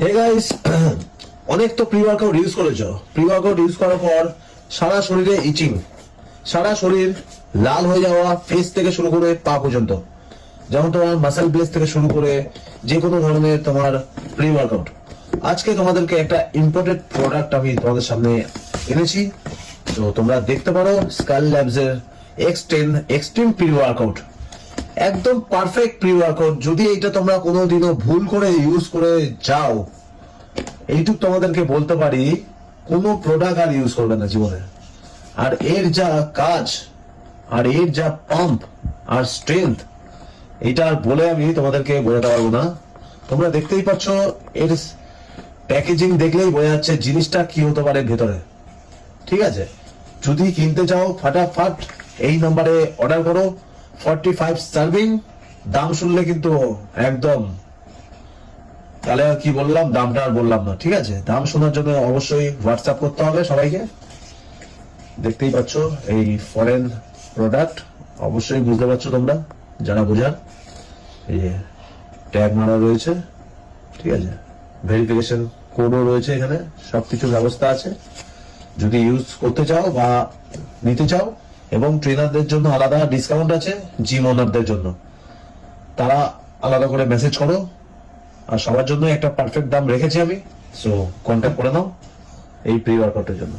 Hey guys, অনেক তো pre workout use করেছো। প্রি ওয়ার্কআউট ইউজ করার পর সারা শরীরে ইচিং, সারা শরীর লাল হয়ে যাওয়া, ফেস থেকে শুরু করে পা পর্যন্ত, যেমন তোমার মাসেল বেস থেকে শুরু করে যে কোনো ধরনের তোমার প্রি ওয়ার্কআউট। আজকে তোমাদেরকে একটা ইম্পর্টেন্ট প্রোডাক্ট আমি তোমাদের সামনে এনেছি, তো তোমরা দেখতে পারো। স্কাল ল্যাবস এর X10 এক্সট্রিম প্রি ওয়ার্কআউট, একদম পারফেক্ট প্রি ওয়ার্কআউট। যদি এটা তোমরা কোনোদিনও ভুল করে ইউজ করে যাও, এইটুক তোমাদেরকে বলতে পারি, কোনো প্রোডাক্ট আর ইউজ করবে না জীবনে। আর এর যা কাজ, আর এর যা পাম্প আর স্ট্রেংথ, এটা আর বলে আমি তোমাদেরকে বোঝাতে পারবো না। তোমরা দেখতেই পাচ্ছ, এর প্যাকেজিং দেখলেই বোঝা যাচ্ছে জিনিসটা কি হতে পারে ভেতরে। ঠিক আছে, যদি কিনতে চাও ফাটাফাট এই নাম্বারে অর্ডার করো। 45 সার্ভিং, দাম শুনলে কিন্তু একদম, তাহলে আর কি বললাম, দামটা আর বললাম না। ঠিক আছে, দাম শোনার জন্য অবশ্যই হোয়াটসঅ্যাপ করতে হবে সবাইকে। দেখতেই পাচ্ছ এই ফরেন প্রোডাক্ট, অবশ্যই বুঝতে পারছো তোমরা যারা বোঝার। এই যে ট্যাগ মারা রয়েছে, ঠিক আছে, ভেরিফিকেশন কোডও রয়েছে, এখানে সবকিছু ব্যবস্থা আছে। যদি ইউজ করতে চাও বা নিতে চাও, এবং ট্রেনারদের জন্য আলাদা ডিসকাউন্ট আছে, জিম ওনারদের জন্য তারা আলাদা করে মেসেজ করো। আর সবার জন্য একটা পারফেক্ট দাম রেখেছি আমি, সো কন্ট্যাক্ট করে নাও এই প্রি ওয়ার্কআউটের জন্য।